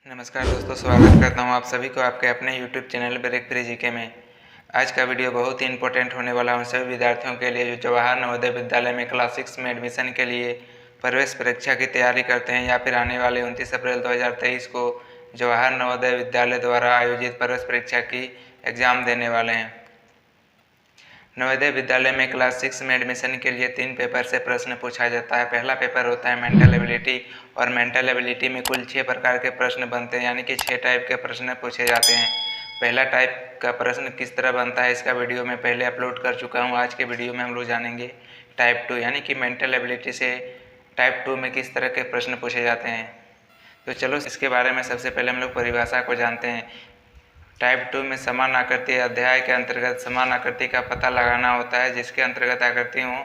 नमस्कार दोस्तों, स्वागत करता हूं आप सभी को आपके अपने YouTube channel break free GK में। आज का वीडियो बहुत ही इंपॉर्टेंट होने वाला उन सभी विद्यार्थियों के लिए जो जवाहर नवोदय विद्यालय में क्लास 6 में एडमिशन के लिए प्रवेश परीक्षा की तैयारी करते हैं या फिर आने वाले 29 अप्रैल 2023 को जवाहर नवोदय विद्यालय द्वारा आयोजित प्रवेश परीक्षा की एग्ज़ाम देने वाले हैं। नवोदय विद्यालय में क्लास 6 में एडमिशन के लिए 3 पेपर से प्रश्न पूछा जाता है। पहला पेपर होता है मेंटल एबिलिटी और मेंटल एबिलिटी में कुल 6 प्रकार के प्रश्न बनते हैं, यानी कि 6 टाइप के प्रश्न पूछे जाते हैं। पहला टाइप का प्रश्न किस तरह बनता है इसका वीडियो मैं पहले अपलोड कर चुका हूँ। आज के वीडियो में हम लोग जानेंगे टाइप 2 यानी कि मेंटल एबिलिटी से टाइप 2 में किस तरह के प्रश्न पूछे जाते हैं। तो चलो इसके बारे में सबसे पहले हम लोग परिभाषा को जानते हैं। टाइप 2 में समान आकृति अध्याय के अंतर्गत समान आकृति का पता लगाना होता है, जिसके अंतर्गत आकृतियों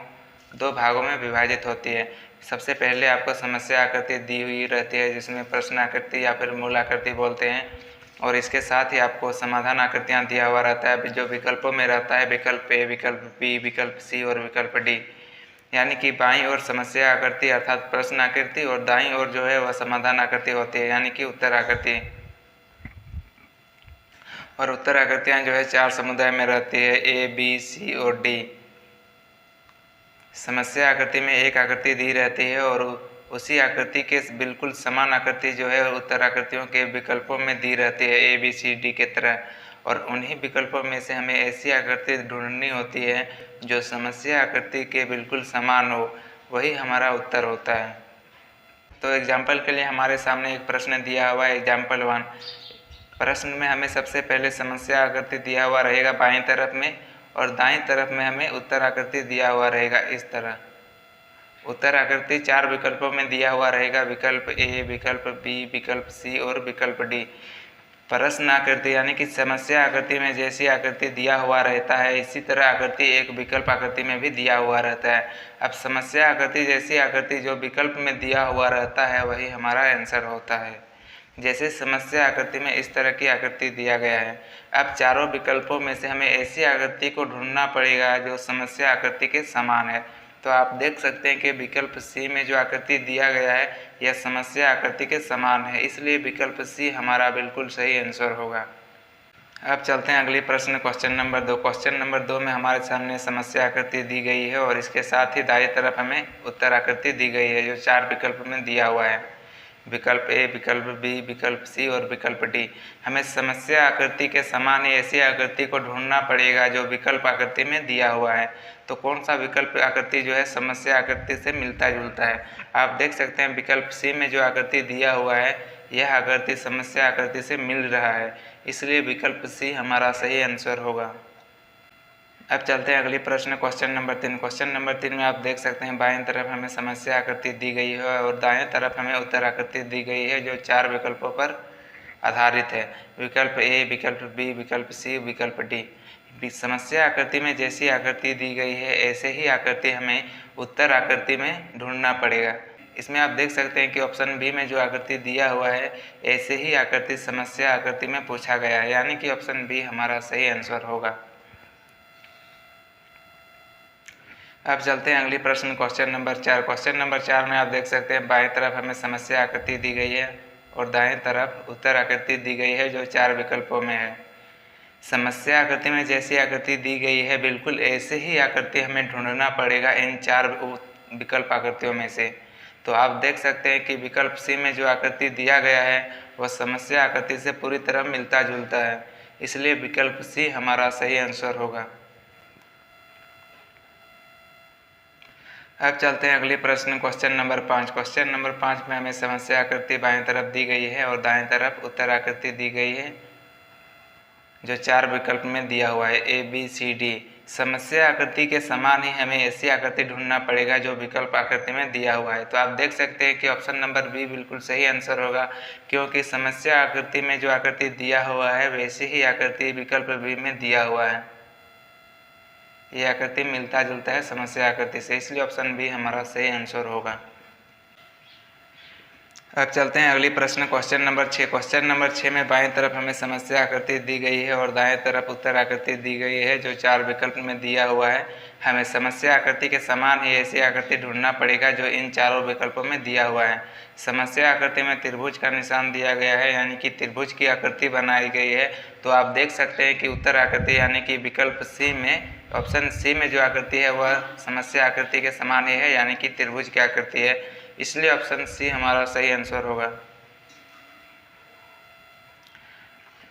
2 भागों में विभाजित होती है। सबसे पहले आपको समस्या आकृति दी हुई रहती है, जिसमें प्रश्न आकृति या फिर मूल आकृति बोलते हैं, और इसके साथ ही आपको समाधान आकृतियाँ दिया हुआ रहता है जो विकल्पों में रहता है, विकल्प ए, विकल्प बी, विकल्प सी और विकल्प डी। यानी कि बाईं ओर समस्या आकृति अर्थात प्रश्न आकृति और दाईं ओर जो है वह समाधान आकृति होती है, यानी कि उत्तर आकृति। और उत्तर आकृतियाँ जो है 4 समुदाय में रहती है, ए, बी, सी और डी। समस्या आकृति में एक आकृति दी रहती है और उसी आकृति के बिल्कुल समान आकृति जो है उत्तर आकृतियों के विकल्पों में दी रहती है, ए, बी, सी, डी के तरह। और उन्हीं विकल्पों में से हमें ऐसी आकृति ढूंढनी होती है जो समस्या आकृति के बिल्कुल समान हो, वही हमारा उत्तर होता है। तो एग्जाम्पल के लिए हमारे सामने एक प्रश्न दिया हुआ है, एग्जाम्पल 1। प्रश्न में हमें सबसे पहले समस्या आकृति दिया हुआ रहेगा बाईं तरफ में, और दाईं तरफ में हमें उत्तर आकृति दिया हुआ रहेगा इस तरह। उत्तर आकृति 4 विकल्पों में दिया हुआ रहेगा, विकल्प ए, विकल्प बी, विकल्प सी और विकल्प डी। प्रश्न आकृति यानी कि समस्या आकृति में जैसी आकृति दिया हुआ रहता है, इसी तरह आकृति एक विकल्प आकृति में भी दिया हुआ रहता है। अब समस्या आकृति जैसी आकृति जो विकल्प में दिया हुआ रहता है वही हमारा आंसर होता है। जैसे समस्या आकृति में इस तरह की आकृति दिया गया है। अब चारों विकल्पों में से हमें ऐसी आकृति को ढूंढना पड़ेगा जो समस्या आकृति के समान है। तो आप देख सकते हैं कि विकल्प सी में जो आकृति दिया गया है यह समस्या आकृति के समान है, इसलिए विकल्प सी हमारा बिल्कुल सही आंसर होगा। अब चलते हैं अगली प्रश्न, क्वेश्चन नंबर 2। क्वेश्चन नंबर 2 में हमारे सामने समस्या आकृति दी गई है और इसके साथ ही दाईं तरफ हमें उत्तर आकृति दी गई है जो 4 विकल्प में दिया हुआ है, विकल्प ए, विकल्प बी, विकल्प सी और विकल्प डी। हमें समस्या आकृति के समान ही ऐसी आकृति को ढूंढना पड़ेगा जो विकल्प आकृति में दिया हुआ है। तो कौन सा विकल्प आकृति जो है समस्या आकृति से मिलता जुलता है। आप देख सकते हैं विकल्प सी में जो आकृति दिया हुआ है यह आकृति समस्या आकृति से मिल रहा है, इसलिए विकल्प सी हमारा सही आंसर होगा। अब चलते हैं अगली प्रश्न, क्वेश्चन नंबर 3। क्वेश्चन नंबर 3 में आप देख सकते हैं बाएं तरफ हमें समस्या आकृति दी गई है और दाएं तरफ हमें उत्तर आकृति दी गई है जो 4 विकल्पों पर आधारित है, विकल्प ए, विकल्प बी, विकल्प सी, विकल्प डी। समस्या आकृति में जैसी आकृति दी गई है ऐसे ही आकृति हमें उत्तर आकृति में ढूंढना पड़ेगा। इसमें आप देख सकते हैं कि ऑप्शन बी में जो आकृति दिया हुआ है ऐसे ही आकृति समस्या आकृति में पूछा गया है, यानी कि ऑप्शन बी हमारा सही आंसर होगा। अब चलते हैं अगली प्रश्न, क्वेश्चन नंबर 4। क्वेश्चन नंबर 4 में आप देख सकते हैं बाएं तरफ हमें समस्या आकृति दी गई है और दाएं तरफ उत्तर आकृति दी गई है जो 4 विकल्पों में है। समस्या आकृति में जैसी आकृति दी गई है बिल्कुल ऐसे ही आकृति हमें ढूंढना पड़ेगा इन 4 विकल्प आकृतियों में से। तो आप देख सकते हैं कि विकल्प सी में जो आकृति दिया गया है वह समस्या आकृति से पूरी तरह मिलता जुलता है, इसलिए विकल्प सी हमारा सही आंसर होगा। अब चलते हैं अगली प्रश्न, क्वेश्चन नंबर 5। क्वेश्चन नंबर 5 में हमें समस्या आकृति बाएं तरफ दी गई है और दाएं तरफ उत्तर आकृति दी गई है जो 4 विकल्प में दिया हुआ है, ए, बी, सी, डी। समस्या आकृति के समान ही हमें ऐसी आकृति ढूंढना पड़ेगा जो विकल्प आकृति में दिया हुआ है। तो आप देख सकते हैं कि ऑप्शन नंबर बी बिल्कुल सही आंसर होगा, क्योंकि समस्या आकृति में जो आकृति दिया हुआ है वैसी ही आकृति विकल्प बी में दिया हुआ है। यह आकृति मिलता जुलता है समस्या आकृति से, इसलिए ऑप्शन बी हमारा सही आंसर होगा। अब चलते हैं अगली प्रश्न क्वेश्चन नंबर 6। क्वेश्चन नंबर 6 में बाएं तरफ हमें समस्या आकृति दी गई है और दाएं तरफ उत्तर आकृति दी गई है जो 4 विकल्प में दिया हुआ है। हमें समस्या आकृति के समान ही ऐसी आकृति ढूंढना पड़ेगा जो इन चारों विकल्पों में दिया हुआ है। समस्या आकृति में त्रिभुज का निशान दिया गया है, यानी कि त्रिभुज की आकृति बनाई गई है। तो आप देख सकते हैं कि उत्तर आकृति यानी कि विकल्प सी में, ऑप्शन सी में जो आकृति है वह समस्या आकृति के समान ही है, यानी कि त्रिभुज की आकृति है, इसलिए ऑप्शन सी हमारा सही आंसर होगा।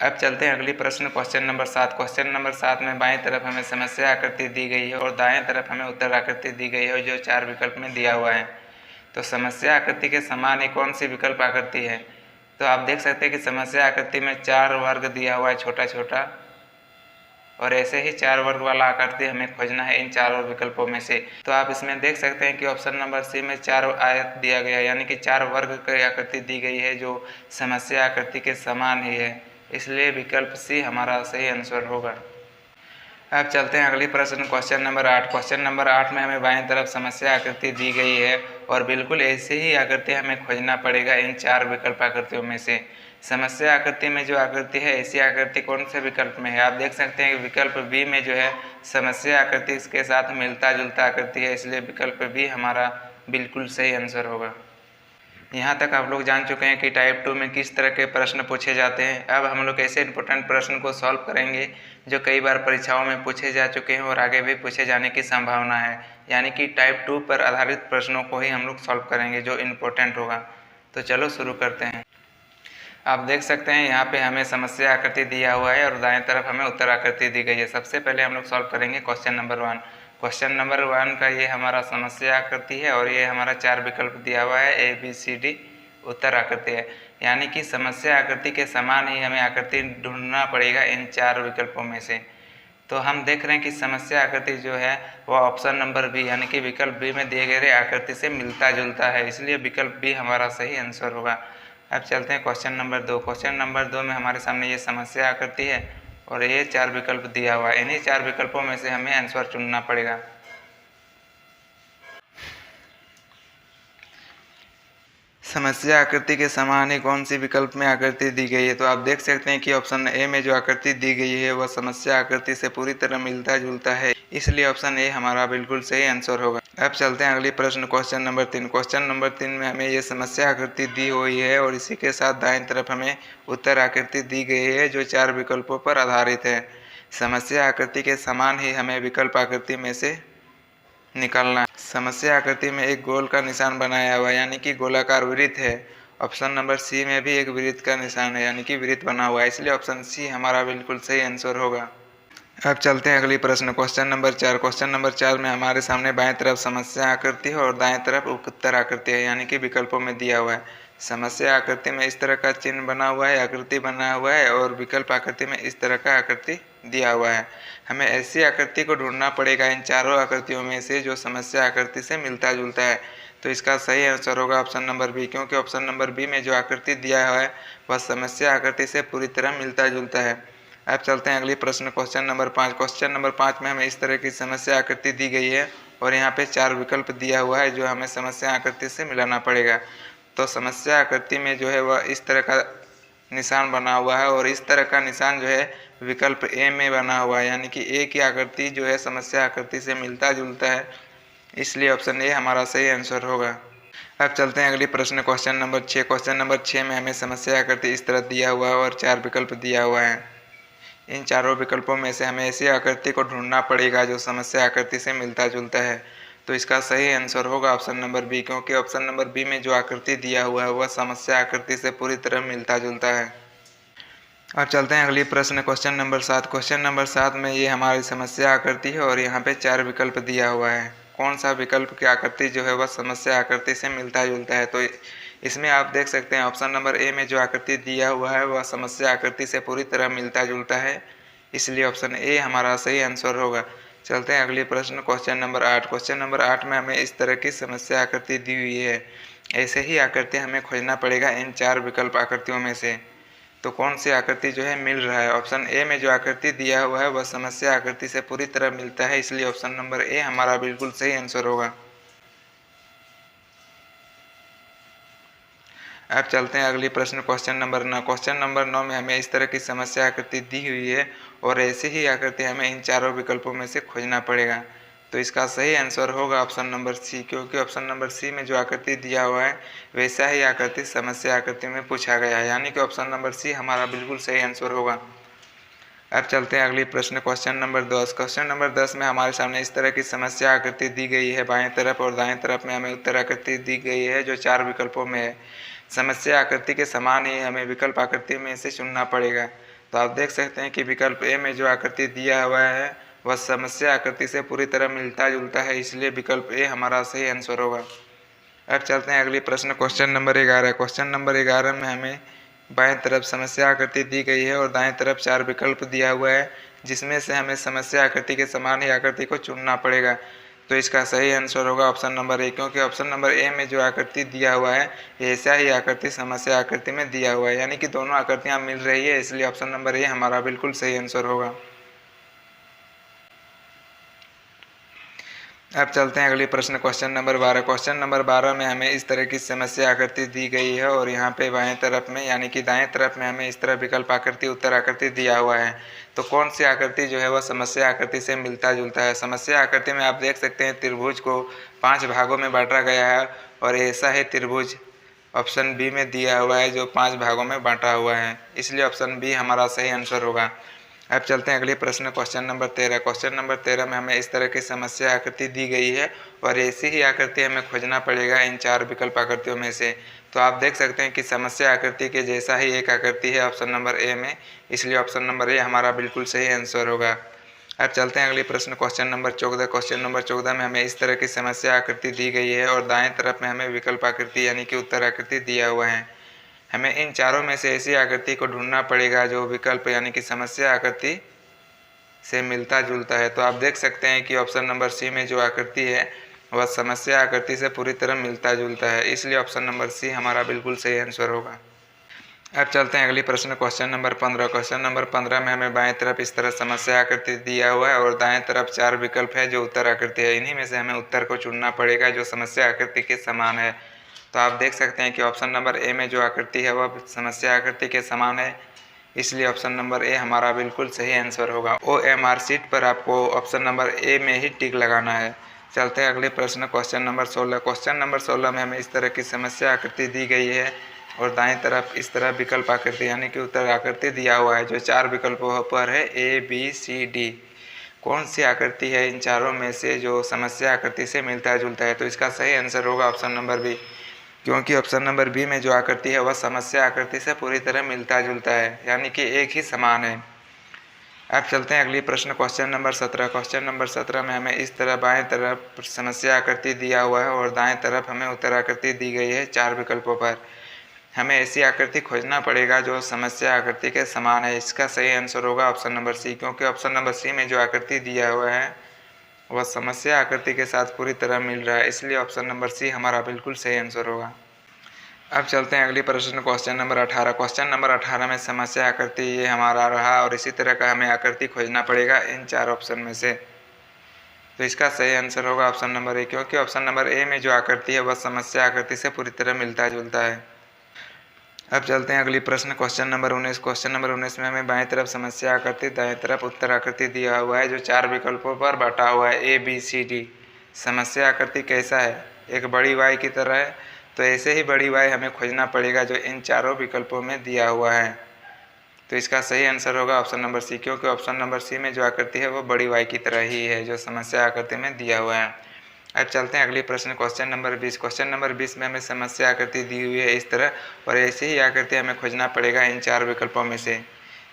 अब चलते हैं अगली प्रश्न क्वेश्चन नंबर 7। क्वेश्चन नंबर 7 में बाएं तरफ हमें समस्या आकृति दी गई है और दाएं तरफ हमें उत्तर आकृति दी गई है जो 4 विकल्प में दिया हुआ है। तो समस्या आकृति के समान ही कौन सी विकल्प आकृति है? तो आप देख सकते हैं कि समस्या आकृति में 4 वर्ग दिया हुआ है छोटा छोटा, और ऐसे ही 4 वर्ग वाला आकृति हमें खोजना है इन चारों विकल्पों में से। तो आप इसमें देख सकते हैं कि ऑप्शन नंबर सी में 4 आयत दिया गया है, यानी कि 4 वर्ग की आकृति दी गई है जो समस्या आकृति के समान ही है, इसलिए विकल्प सी हमारा सही आंसर होगा। अब चलते हैं अगली प्रश्न क्वेश्चन नंबर 8। क्वेश्चन नंबर 8 में हमें बाएं तरफ समस्या आकृति दी गई है और बिल्कुल ऐसे ही आकृति हमें खोजना पड़ेगा इन 4 विकल्प आकृतियों में से। समस्या आकृति में जो आकृति है ऐसी आकृति कौन से विकल्प में है? आप देख सकते हैं कि विकल्प बी में जो है समस्या आकृति इसके साथ मिलता जुलता आकृति है, इसलिए विकल्प बी हमारा बिल्कुल सही आंसर होगा। यहाँ तक आप लोग जान चुके हैं कि टाइप 2 में किस तरह के प्रश्न पूछे जाते हैं। अब हम लोग ऐसे इंपॉर्टेंट प्रश्न को सॉल्व करेंगे जो कई बार परीक्षाओं में पूछे जा चुके हैं और आगे भी पूछे जाने की संभावना है, यानी कि टाइप 2 पर आधारित प्रश्नों को ही हम लोग सॉल्व करेंगे जो इम्पोर्टेंट होगा। तो चलो शुरू करते हैं। आप देख सकते हैं यहाँ पे हमें समस्या आकृति दिया हुआ है और दाएं तरफ हमें उत्तर आकृति दी गई है। सबसे पहले हम लोग सॉल्व करेंगे क्वेश्चन नंबर 1। क्वेश्चन नंबर 1 का ये हमारा समस्या आकृति है और ये हमारा 4 विकल्प दिया हुआ है, ए बी सी डी उत्तर आकृति है, यानी कि समस्या आकृति के समान ही हमें आकृति ढूंढना पड़ेगा इन 4 विकल्पों में से। तो हम देख रहे हैं कि समस्या आकृति जो है वह ऑप्शन नंबर बी यानी कि विकल्प बी में दिए गए आकृति से मिलता जुलता है, इसलिए विकल्प बी हमारा सही आंसर होगा। अब चलते हैं क्वेश्चन नंबर 2। क्वेश्चन नंबर 2 में हमारे सामने ये समस्या आकृति है और ये 4 विकल्प दिया हुआ है। इन्हीं 4 विकल्पों में से हमें आंसर चुनना पड़ेगा। समस्या आकृति के समान ही कौन सी विकल्प में आकृति दी गई है? तो आप देख सकते हैं कि ऑप्शन ए में जो आकृति दी गई है वह समस्या आकृति से पूरी तरह मिलता जुलता है, इसलिए ऑप्शन ए हमारा बिल्कुल सही आंसर होगा। अब चलते हैं अगली प्रश्न क्वेश्चन नंबर 3। क्वेश्चन नंबर 3 में हमें ये समस्या आकृति दी हुई है और इसी के साथ दाएं तरफ हमें उत्तर आकृति दी गई है जो 4 विकल्पों पर आधारित है। समस्या आकृति के समान ही हमें विकल्प आकृति में से निकालना। समस्या आकृति में एक गोल का निशान बनाया हुआ है, यानी कि गोलाकार वृत्त है। ऑप्शन नंबर सी में भी एक वृत्त का निशान है, यानी कि वृत्त बना हुआ है, इसलिए ऑप्शन सी हमारा बिल्कुल सही आंसर होगा। अब चलते हैं अगली प्रश्न क्वेश्चन नंबर 4। क्वेश्चन नंबर 4 में हमारे सामने बाएं तरफ समस्या आकृति है और दाएं तरफ उत्तर आकृति है, यानी कि विकल्पों में दिया हुआ है। समस्या आकृति में इस तरह का चिन्ह बना हुआ है, आकृति बना हुआ है, और विकल्प आकृति में इस तरह का आकृति दिया हुआ है। हमें ऐसी आकृति को ढूंढना पड़ेगा इन चारों आकृतियों में से जो समस्या आकृति से मिलता जुलता है। तो इसका सही आंसर होगा ऑप्शन नंबर बी, क्योंकि ऑप्शन नंबर बी में जो आकृति दिया हुआ है वह समस्या आकृति से पूरी तरह मिलता जुलता है। अब चलते हैं अगली प्रश्न क्वेश्चन नंबर 5। क्वेश्चन नंबर 5 में हमें इस तरह की समस्या आकृति दी गई है और यहाँ पे 4 विकल्प दिया हुआ है जो हमें समस्या आकृति से मिलाना पड़ेगा। तो समस्या आकृति में जो है वह इस तरह का निशान बना हुआ है और इस तरह का निशान जो है विकल्प ए में बना हुआ है, यानी कि ए की आकृति जो है समस्या आकृति से मिलता जुलता है, इसलिए ऑप्शन ए हमारा सही आंसर होगा। अब चलते हैं अगली प्रश्न क्वेश्चन नंबर 6। क्वेश्चन नंबर 6 में हमें समस्या आकृति इस तरह दिया हुआ है और 4 विकल्प दिया हुआ है। इन चारों विकल्पों में से हमें ऐसी आकृति को ढूंढना पड़ेगा जो समस्या आकृति से मिलता जुलता है। तो इसका सही आंसर होगा ऑप्शन नंबर बी, क्योंकि ऑप्शन नंबर बी में जो आकृति दिया हुआ है वह समस्या आकृति से पूरी तरह मिलता जुलता है। अब चलते हैं अगली प्रश्न क्वेश्चन नंबर 7। क्वेश्चन नंबर 7 में ये हमारी समस्या आकृति है और यहाँ पे 4 विकल्प दिया हुआ है। कौन सा विकल्प की आकृति जो है वह समस्या आकृति से मिलता जुलता है? तो इसमें आप देख सकते हैं ऑप्शन नंबर ए में जो आकृति दिया हुआ है वह समस्या आकृति से पूरी तरह मिलता जुलता है, इसलिए ऑप्शन ए हमारा सही आंसर होगा। चलते हैं अगली प्रश्न क्वेश्चन नंबर 8। क्वेश्चन नंबर 8 में हमें इस तरह की समस्या आकृति दी हुई है। ऐसे ही आकृति हमें खोजना पड़ेगा इन 4 विकल्प आकृतियों में से। तो कौन सी आकृति जो है मिल रहा है? ऑप्शन ए में जो आकृति दिया हुआ है वह समस्या आकृति से पूरी तरह मिलता है, इसलिए ऑप्शन नंबर ए हमारा बिल्कुल सही आंसर होगा। अब चलते हैं अगली प्रश्न क्वेश्चन नंबर 9। क्वेश्चन नंबर 9 में हमें इस तरह की समस्या आकृति दी हुई है और ऐसी ही आकृति हमें इन चारों विकल्पों में से खोजना पड़ेगा। तो इसका सही आंसर होगा ऑप्शन नंबर सी, क्योंकि ऑप्शन नंबर सी में जो आकृति दिया हुआ है वैसा ही आकृति समस्या आकृति में पूछा गया है, यानी कि ऑप्शन नंबर सी हमारा बिल्कुल सही आंसर होगा। अब चलते हैं अगली प्रश्न क्वेश्चन नंबर 10। क्वेश्चन नंबर 10 में हमारे सामने इस तरह की समस्या आकृति दी गई है। बाएं तरफ और दाएं तरफ में हमें उत्तर आकृति दी गई है जो चार विकल्पों में है। समस्या आकृति के समान ही हमें विकल्प आकृति में से चुनना पड़ेगा। तो आप देख सकते हैं कि विकल्प ए में जो आकृति दिया हुआ है वह समस्या आकृति से पूरी तरह मिलता जुलता है, इसलिए विकल्प ए हमारा सही आंसर होगा। अब चलते हैं अगली प्रश्न क्वेश्चन नंबर 11। क्वेश्चन नंबर 11 में हमें बाएं तरफ समस्या आकृति दी गई है और दाएं तरफ चार विकल्प दिया हुआ है, जिसमें से हमें समस्या आकृति के समान ही आकृति को चुनना पड़ेगा। तो इसका सही आंसर होगा ऑप्शन नंबर ए, क्योंकि ऑप्शन नंबर ए में जो आकृति दिया हुआ है ऐसा ही आकृति समस्या आकृति में दिया हुआ है, यानी कि दोनों आकृतियां मिल रही है, इसलिए ऑप्शन नंबर ए हमारा बिल्कुल सही आंसर होगा। अब चलते हैं अगली प्रश्न क्वेश्चन नंबर 12। क्वेश्चन नंबर 12 में हमें इस तरह की समस्या आकृति दी गई है और यहाँ पे बाएं तरफ में यानी कि दाएं तरफ में हमें इस तरह विकल्प आकृति उत्तर आकृति दिया हुआ है। तो कौन सी आकृति जो है वह समस्या आकृति से मिलता जुलता है। समस्या आकृति में आप देख सकते हैं त्रिभुज को 5 भागों में बांटा गया है और ऐसा ही त्रिभुज ऑप्शन बी में दिया हुआ है जो 5 भागों में बांटा हुआ है, इसलिए ऑप्शन बी हमारा सही आंसर होगा। अब चलते हैं अगले प्रश्न क्वेश्चन नंबर 13। क्वेश्चन नंबर 13 में हमें इस तरह की समस्या आकृति दी गई है और ऐसी ही आकृति हमें खोजना पड़ेगा इन चार विकल्प आकृतियों में से। तो आप देख सकते हैं कि समस्या आकृति के जैसा ही एक आकृति है ऑप्शन नंबर ए में, इसलिए ऑप्शन नंबर ए हमारा बिल्कुल सही आंसर होगा। अब चलते हैं अगले प्रश्न क्वेश्चन नंबर 14। क्वेश्चन नंबर 14 में हमें इस तरह की समस्या आकृति दी गई है और दाएं तरफ में हमें विकल्प आकृति यानी कि उत्तर आकृति दिया हुआ है। हमें इन चारों में से ऐसी आकृति को ढूंढना पड़ेगा जो विकल्प यानी कि समस्या आकृति से मिलता जुलता है। तो आप देख सकते हैं कि ऑप्शन नंबर सी में जो आकृति है वह समस्या आकृति से पूरी तरह मिलता जुलता है, इसलिए ऑप्शन नंबर सी हमारा बिल्कुल सही आंसर होगा। अब चलते हैं अगली प्रश्न क्वेश्चन नंबर 15। क्वेश्चन नंबर 15 में हमें बाएं तरफ इस तरह समस्या आकृति दिया हुआ है और दाएं तरफ चार विकल्प है जो उत्तर आकृति है। इन्हीं में से हमें उत्तर को चुनना पड़ेगा जो समस्या आकृति के समान है। तो आप देख सकते हैं कि ऑप्शन नंबर ए में जो आकृति है वह समस्या आकृति के समान है, इसलिए ऑप्शन नंबर ए हमारा बिल्कुल सही आंसर होगा। OMR शीट पर आपको ऑप्शन नंबर ए में ही टिक लगाना है। चलते हैं अगले प्रश्न क्वेश्चन नंबर 16। क्वेश्चन नंबर 16 में हमें इस तरह की समस्या आकृति दी गई है और दाएं तरफ इस तरह विकल्प आकृति यानी कि उत्तर आकृति दिया हुआ है जो चार विकल्पों पर है ABCD। कौन सी आकृति है इन चारों में से जो समस्या आकृति से मिलता जुलता है। तो इसका सही आंसर होगा ऑप्शन नंबर बी, क्योंकि ऑप्शन नंबर बी में जो आकृति है वह समस्या आकृति से पूरी तरह मिलता जुलता है, यानी कि एक ही समान है। अब चलते हैं अगली प्रश्न क्वेश्चन नंबर 17। क्वेश्चन नंबर 17 में हमें इस तरह बाएं तरफ समस्या आकृति दिया हुआ है और दाएं तरफ हमें उत्तर आकृति दी गई है चार विकल्पों पर। हमें ऐसी आकृति खोजना पड़ेगा जो समस्या आकृति के समान है। इसका सही आंसर होगा ऑप्शन नंबर सी, क्योंकि ऑप्शन नंबर सी में जो आकृति दिया हुआ है वह समस्या आकृति के साथ पूरी तरह मिल रहा है, इसलिए ऑप्शन नंबर सी हमारा बिल्कुल सही आंसर होगा। अब चलते हैं अगली प्रश्न क्वेश्चन नंबर 18। क्वेश्चन नंबर 18 में समस्या आकृति ये हमारा रहा और इसी तरह का हमें आकृति खोजना पड़ेगा इन चार ऑप्शन में से। तो इसका सही आंसर होगा ऑप्शन नंबर ए, क्योंकि ऑप्शन नंबर ए में जो आकृति है वह समस्या आकृति से पूरी तरह मिलता जुलता है। अब चलते हैं अगली प्रश्न क्वेश्चन नंबर 19। क्वेश्चन नंबर 19 में हमें बाएं तरफ समस्या आकृति दाएं तरफ उत्तर आकृति दिया हुआ है जो चार विकल्पों पर बांटा हुआ है ABCD। समस्या आकृति कैसा है, एक बड़ी वाई की तरह है, तो ऐसे ही बड़ी वाई हमें खोजना पड़ेगा जो इन चारों विकल्पों में दिया हुआ है। तो इसका सही आंसर होगा ऑप्शन नंबर सी, क्योंकि ऑप्शन नंबर सी में जो आकृति है वह बड़ी वाई की तरह ही है जो समस्या आकृति में दिया हुआ है। अब चलते हैं अगली प्रश्न क्वेश्चन नंबर 20। क्वेश्चन नंबर 20 में हमें समस्या आकृति दी हुई है इस तरह और ऐसी ही आकृति हमें खोजना पड़ेगा इन चार विकल्पों में से।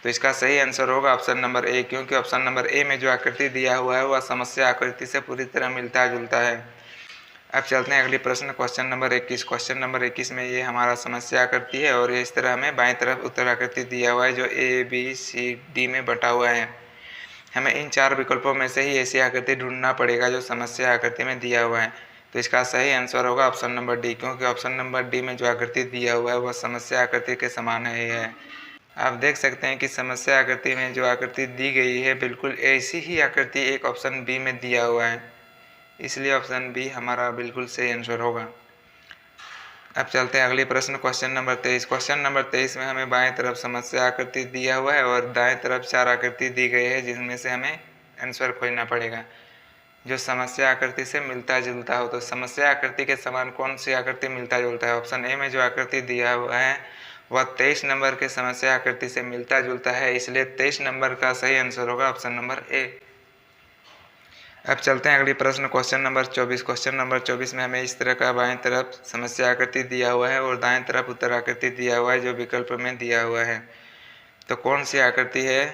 तो इसका सही आंसर होगा ऑप्शन नंबर ए, क्योंकि ऑप्शन नंबर ए में जो आकृति दिया हुआ है वह समस्या आकृति से पूरी तरह मिलता जुलता है। अब चलते हैं अगली प्रश्न क्वेश्चन नंबर 21। क्वेश्चन नंबर 21 में ये हमारा समस्या आकृति है और इस तरह हमें बाएं तरफ उत्तर आकृति दिया हुआ है जो ABCD में बटा हुआ है। हमें इन चार विकल्पों में से ही ऐसी आकृति ढूंढना पड़ेगा जो समस्या आकृति में दिया हुआ है। तो इसका सही आंसर होगा ऑप्शन नंबर डी, क्योंकि ऑप्शन नंबर डी में जो आकृति दिया हुआ है वह समस्या आकृति के समान ही है। आप देख सकते हैं कि समस्या आकृति में जो आकृति दी गई है बिल्कुल ऐसी ही आकृति एक ऑप्शन बी में दिया हुआ है, इसलिए ऑप्शन बी हमारा बिल्कुल सही आंसर होगा। अब चलते हैं अगले प्रश्न, क्वेश्चन नंबर 23। क्वेश्चन नंबर 23 में हमें बाएं तरफ समस्या आकृति दिया हुआ है और दाएं तरफ 4 आकृति दी गई है, जिनमें से हमें आंसर खोजना पड़ेगा जो समस्या आकृति से मिलता जुलता हो। तो समस्या आकृति के समान कौन सी आकृति मिलता जुलता है? ऑप्शन ए में जो आकृति दिया हुआ है वह 23 नंबर के समस्या आकृति से मिलता जुलता है, इसलिए 23 नंबर का सही आंसर होगा ऑप्शन नंबर ए। अब चलते हैं अगली प्रश्न, क्वेश्चन नंबर 24। क्वेश्चन नंबर 24 में हमें इस तरह का बाएं तरफ समस्या आकृति दिया हुआ है और दाएं तरफ उत्तर आकृति दिया हुआ है जो विकल्प में दिया हुआ है। तो कौन सी आकृति है?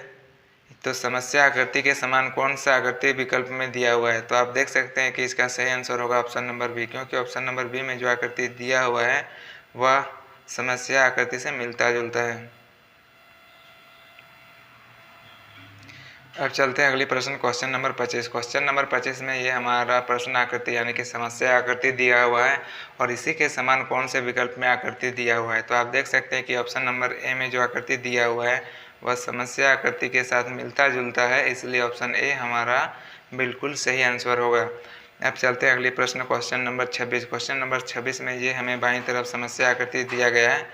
तो समस्या आकृति के समान कौन सा आकृति विकल्प में दिया हुआ है? तो आप देख सकते हैं कि इसका सही आंसर होगा ऑप्शन नंबर बी, क्योंकि ऑप्शन नंबर बी में जो आकृति दिया हुआ है वह समस्या आकृति से मिलता जुलता है। अब चलते हैं अगली प्रश्न, क्वेश्चन नंबर 25। क्वेश्चन नंबर 25 में ये हमारा प्रश्न आकृति यानी कि समस्या आकृति दिया हुआ है और इसी के समान कौन से विकल्प में आकृति दिया हुआ है। तो आप देख सकते हैं कि ऑप्शन नंबर ए में जो आकृति दिया हुआ है वह समस्या आकृति के साथ मिलता जुलता है, इसलिए ऑप्शन ए हमारा बिल्कुल सही आंसर होगा। अब चलते हैं अगले प्रश्न, क्वेश्चन नंबर 26। क्वेश्चन नंबर 26 में ये हमें बाईं तरफ समस्या आकृति दिया गया है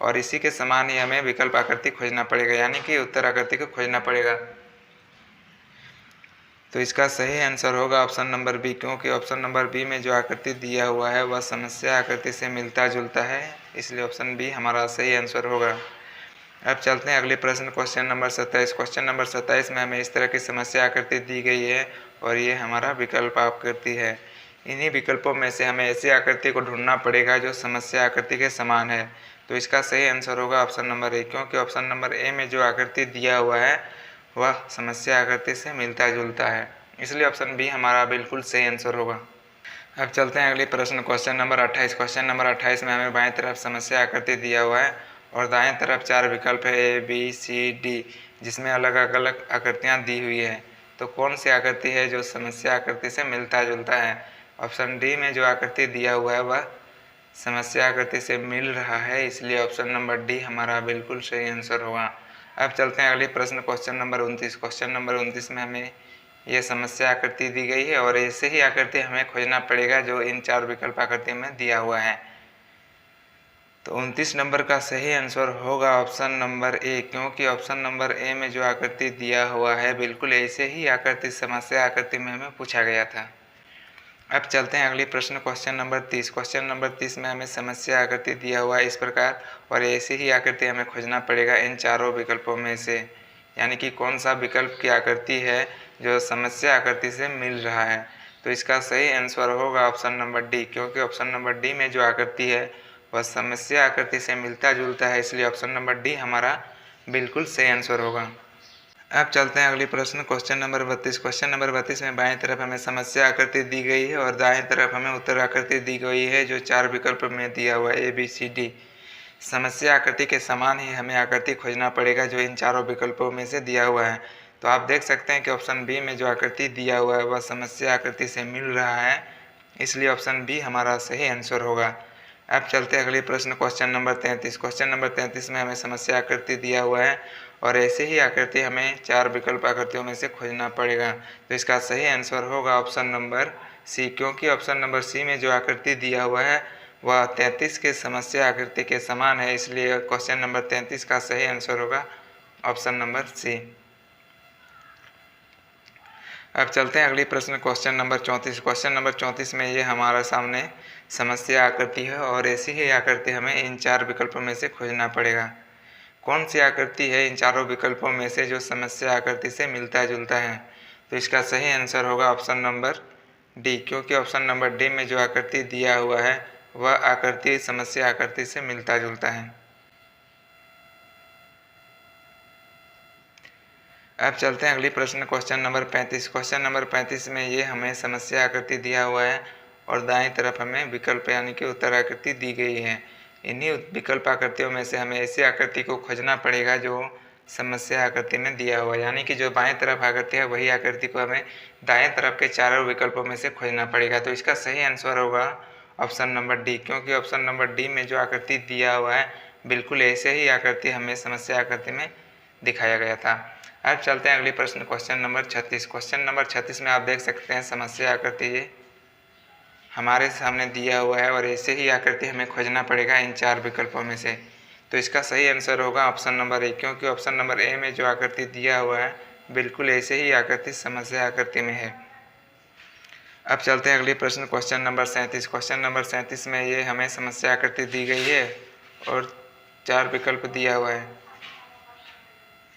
और इसी के समान ही हमें विकल्प आकृति खोजना पड़ेगा, यानी कि उत्तर आकृति को खोजना पड़ेगा। तो इसका सही आंसर होगा ऑप्शन नंबर बी, क्योंकि ऑप्शन नंबर बी में जो आकृति दिया हुआ है वह समस्या आकृति से मिलता जुलता है, इसलिए ऑप्शन बी हमारा सही आंसर होगा। अब चलते हैं अगले प्रश्न, क्वेश्चन नंबर 27। क्वेश्चन नंबर 27 में हमें इस तरह की समस्या आकृति दी गई है और ये हमारा विकल्प आकृति है। इन्हीं विकल्पों में से हमें ऐसी आकृति को ढूंढना पड़ेगा जो समस्या आकृति के समान है। तो इसका सही आंसर होगा ऑप्शन नंबर ए, क्योंकि ऑप्शन नंबर ए में जो आकृति दिया हुआ है वह समस्या आकृति से मिलता जुलता है, इसलिए ऑप्शन बी हमारा बिल्कुल सही आंसर होगा। अब चलते हैं अगले प्रश्न, क्वेश्चन नंबर 28। क्वेश्चन नंबर 28 में हमें बाएं तरफ समस्या आकृति दिया हुआ है और दाएं तरफ 4 विकल्प है ए बी सी डी, जिसमें अलग अलग आकृतियां दी हुई है। तो कौन सी आकृति है जो समस्या आकृति से मिलता जुलता है? ऑप्शन डी में जो आकृति दिया हुआ है वह समस्या आकृति से मिल रहा है, इसलिए ऑप्शन नंबर डी हमारा बिल्कुल सही आंसर होगा। अब चलते हैं अगले प्रश्न, क्वेश्चन नंबर 29। क्वेश्चन नंबर 29 में हमें यह समस्या आकृति दी गई है और ऐसे ही आकृति हमें खोजना पड़ेगा जो इन 4 विकल्प आकृति में दिया हुआ है। तो 29 नंबर का सही आंसर होगा ऑप्शन नंबर ए, क्योंकि ऑप्शन नंबर ए में जो आकृति दिया हुआ है बिल्कुल ऐसे ही आकृति समस्या आकृति में हमें पूछा गया था। अब चलते हैं अगले प्रश्न, क्वेश्चन नंबर 30। क्वेश्चन नंबर 30 में हमें समस्या आकृति दिया हुआ है इस प्रकार और ऐसी ही आकृति हमें खोजना पड़ेगा इन चारों विकल्पों में से, यानी कि कौन सा विकल्प की आकृति है जो समस्या आकृति से मिल रहा है। तो इसका सही आंसर होगा ऑप्शन नंबर डी, क्योंकि ऑप्शन नंबर डी में जो आकृति है वह समस्या आकृति से मिलता जुलता है, इसलिए ऑप्शन नंबर डी हमारा बिल्कुल सही आंसर होगा। अब चलते हैं अगली प्रश्न, क्वेश्चन नंबर 32। क्वेश्चन नंबर 32 में बाएं तरफ हमें समस्या आकृति दी गई है और दाएं तरफ हमें उत्तर आकृति दी गई है जो 4 विकल्प में दिया हुआ है ए बी सी डी। समस्या आकृति के समान ही हमें आकृति खोजना पड़ेगा जो इन चारों विकल्पों में से दिया हुआ है। तो आप देख सकते हैं कि ऑप्शन बी में जो आकृति दिया हुआ है वह समस्या आकृति से मिल रहा है, इसलिए ऑप्शन बी हमारा सही आंसर होगा। अब चलते हैं अगले प्रश्न, क्वेश्चन नंबर 33। क्वेश्चन नंबर 33 में हमें समस्या आकृति दिया हुआ है और ऐसे ही आकृति हमें 4 विकल्प आकृतियों में से खोजना पड़ेगा। तो इसका सही आंसर होगा ऑप्शन नंबर सी, क्योंकि ऑप्शन नंबर सी में जो आकृति दिया हुआ है वह 33 के समस्या आकृति के समान है, इसलिए क्वेश्चन नंबर 33 का सही आंसर होगा ऑप्शन नंबर सी। अब चलते हैं अगली प्रश्न, क्वेश्चन नंबर 34। क्वेश्चन नंबर 34 में ये हमारा सामने समस्या आकृति है और ऐसी ही आकृति हमें इन 4 विकल्पों में से खोजना पड़ेगा। कौन सी आकृति है इन चारों विकल्पों में से जो समस्या आकृति से मिलता जुलता है? तो इसका सही आंसर होगा ऑप्शन नंबर डी, क्योंकि ऑप्शन नंबर डी में जो आकृति दिया हुआ है वह आकृति समस्या आकृति से मिलता जुलता है। अब चलते हैं अगली प्रश्न, क्वेश्चन नंबर 35। क्वेश्चन नंबर 35 में ये हमें समस्या आकृति दिया हुआ है और दाएं तरफ हमें विकल्प यानी कि उत्तर आकृति दी गई है। इन्हीं विकल्प आकृतियों में से हमें ऐसी आकृति को खोजना पड़ेगा जो समस्या आकृति में दिया हुआ है, यानी कि जो बाएं तरफ आकृति है वही आकृति को हमें दाएं तरफ के चारों विकल्पों में से खोजना पड़ेगा। तो इसका सही आंसर होगा ऑप्शन नंबर डी, क्योंकि ऑप्शन नंबर डी में जो आकृति दिया हुआ है बिल्कुल ऐसे ही आकृति हमें समस्या आकृति में दिखाया गया था। अब चलते हैं अगले प्रश्न, क्वेश्चन नंबर 36। क्वेश्चन नंबर 36 में आप देख सकते हैं समस्या आकृति ये हमारे सामने दिया हुआ है और ऐसे ही आकृति हमें खोजना पड़ेगा इन 4 विकल्पों में से। तो इसका सही आंसर होगा ऑप्शन नंबर ए, क्योंकि ऑप्शन नंबर ए में जो आकृति दिया हुआ है बिल्कुल ऐसे ही आकृति समस्या आकृति में है। अब चलते हैं अगले प्रश्न, क्वेश्चन नंबर 37। क्वेश्चन नंबर 37 में ये हमें समस्या आकृति दी गई है और 4 विकल्प दिया हुआ है।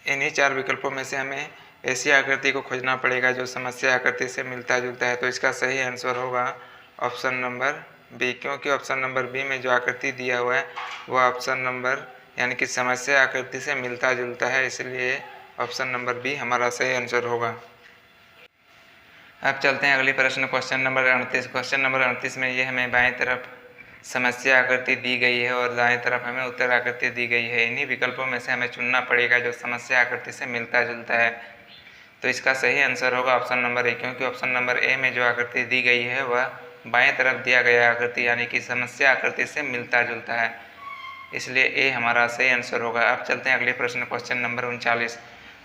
इन्हीं 4 विकल्पों में से हमें ऐसी आकृति को खोजना पड़ेगा जो समस्या आकृति से मिलता जुलता है। तो इसका सही आंसर होगा ऑप्शन नंबर बी, क्योंकि ऑप्शन नंबर बी में जो आकृति दिया हुआ है वह ऑप्शन नंबर यानी कि समस्या आकृति से मिलता जुलता है, इसलिए ऑप्शन नंबर बी हमारा सही आंसर होगा। अब चलते हैं अगले प्रश्न, क्वेश्चन नंबर 38। क्वेश्चन नंबर 38 में ये हमें बाएं तरफ समस्या आकृति दी गई है और दाएं तरफ हमें उत्तर आकृति दी गई है। इन्हीं विकल्पों में से हमें चुनना पड़ेगा जो समस्या आकृति से मिलता जुलता है। तो इसका सही आंसर होगा ऑप्शन नंबर ए, क्योंकि ऑप्शन नंबर ए में जो आकृति दी गई है वह बाएं तरफ दिया गया आकृति यानी कि समस्या आकृति से मिलता जुलता है, इसलिए ए हमारा सही आंसर होगा। अब चलते हैं अगले प्रश्न, क्वेश्चन नंबर 39।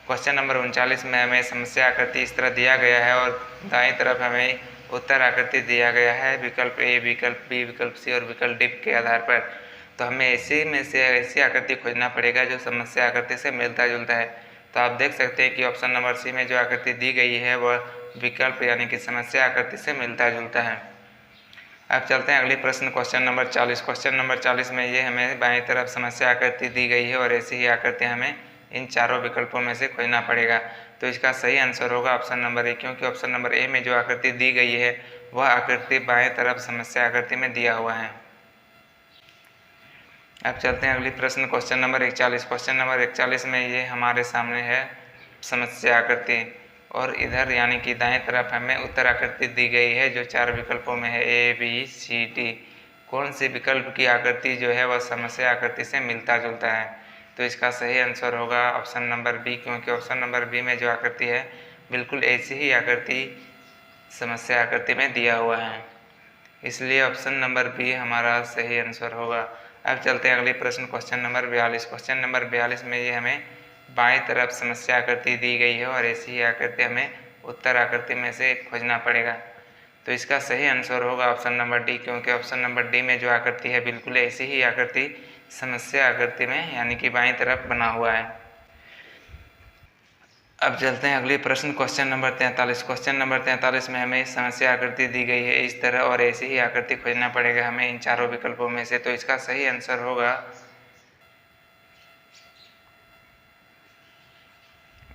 क्वेश्चन नंबर 39 में हमें समस्या आकृति इस तरह दिया गया है और दाएं तरफ हमें उत्तर आकृति दिया गया है विकल्प ए, विकल्प बी, विकल्प सी और विकल्प डी के आधार पर। तो हमें इसी में से ऐसी आकृति खोजना पड़ेगा जो समस्या आकृति से मिलता जुलता है। तो आप देख सकते हैं कि ऑप्शन नंबर सी में जो आकृति दी गई है वह विकल्प यानी कि समस्या आकृति से मिलता जुलता है। अब चलते हैं अगले प्रश्न, क्वेश्चन नंबर 40। क्वेश्चन नंबर 40 में ये हमें बाएं तरफ समस्या आकृति दी गई है और ऐसी ही आकृति हमें इन 4 विकल्पों में से खोजना पड़ेगा। तो इसका सही आंसर होगा ऑप्शन नंबर ए, क्योंकि ऑप्शन नंबर ए में जो आकृति दी गई है वह आकृति बाएं तरफ समस्या आकृति में दिया हुआ है। अब चलते हैं अगले प्रश्न, क्वेश्चन नंबर 41। क्वेश्चन नंबर 41 में ये हमारे सामने है समस्या आकृति और इधर यानी कि दाएं तरफ हमें उत्तर आकृति दी गई है जो 4 विकल्पों में है ए, बी, सी, डी। कौन सी विकल्प की आकृति जो है वह समस्या आकृति से मिलता जुलता है? तो इसका सही आंसर होगा ऑप्शन नंबर बी, क्योंकि ऑप्शन नंबर बी में जो आकृति है बिल्कुल ऐसी ही आकृति समस्या आकृति में दिया हुआ है, इसलिए ऑप्शन नंबर बी हमारा सही आंसर होगा। अब चलते हैं अगले प्रश्न, क्वेश्चन नंबर 42। क्वेश्चन नंबर 42 में ये हमें बाएं तरफ समस्या आकृति दी गई है और ऐसी ही आकृति हमें उत्तर आकृति में से खोजना पड़ेगा। तो इसका सही आंसर होगा ऑप्शन नंबर डी, क्योंकि ऑप्शन नंबर डी में जो आकृति है बिल्कुल ऐसी ही आकृति समस्या आकृति में यानी कि बाएं तरफ बना हुआ है। अब चलते हैं अगले प्रश्न, क्वेश्चन नंबर 43। क्वेश्चन नंबर 43 में हमें समस्या आकृति दी गई है इस तरह और ऐसी ही आकृति खोजना पड़ेगा हमें इन 4 विकल्पों में से। तो इसका सही आंसर होगा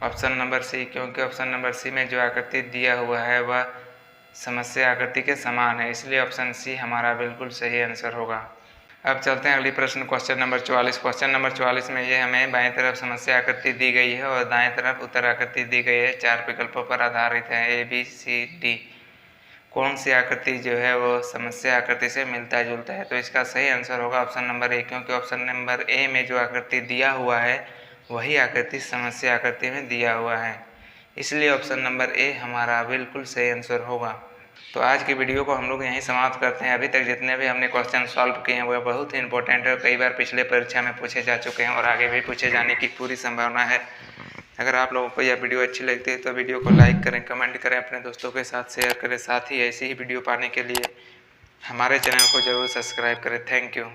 ऑप्शन नंबर सी, क्योंकि ऑप्शन नंबर सी में जो आकृति दिया हुआ है वह समस्या आकृति के समान है, इसलिए ऑप्शन सी हमारा बिल्कुल सही आंसर होगा। अब चलते हैं अगली प्रश्न, क्वेश्चन नंबर 44। क्वेश्चन नंबर 44 में ये हमें बाएं तरफ समस्या आकृति दी गई है और दाएं तरफ उत्तर आकृति दी गई है, 4 विकल्पों पर आधारित है ए, बी, सी, डी। कौन सी आकृति जो है वो समस्या आकृति से मिलता जुलता है? तो इसका सही आंसर होगा ऑप्शन नंबर ए, क्योंकि ऑप्शन नंबर ए में जो आकृति दिया हुआ है वही आकृति समस्या आकृति में दिया हुआ है, इसलिए ऑप्शन नंबर ए हमारा बिल्कुल सही आंसर होगा। तो आज की वीडियो को हम लोग यहीं समाप्त करते हैं। अभी तक जितने भी हमने क्वेश्चन सॉल्व किए हैं वह बहुत ही इंपॉर्टेंट है, कई बार पिछले परीक्षा में पूछे जा चुके हैं और आगे भी पूछे जाने की पूरी संभावना है। अगर आप लोगों को यह वीडियो अच्छी लगती है तो वीडियो को लाइक करें, कमेंट करें, अपने दोस्तों के साथ शेयर करें। साथ ही ऐसी ही वीडियो पाने के लिए हमारे चैनल को ज़रूर सब्सक्राइब करें। Thank you.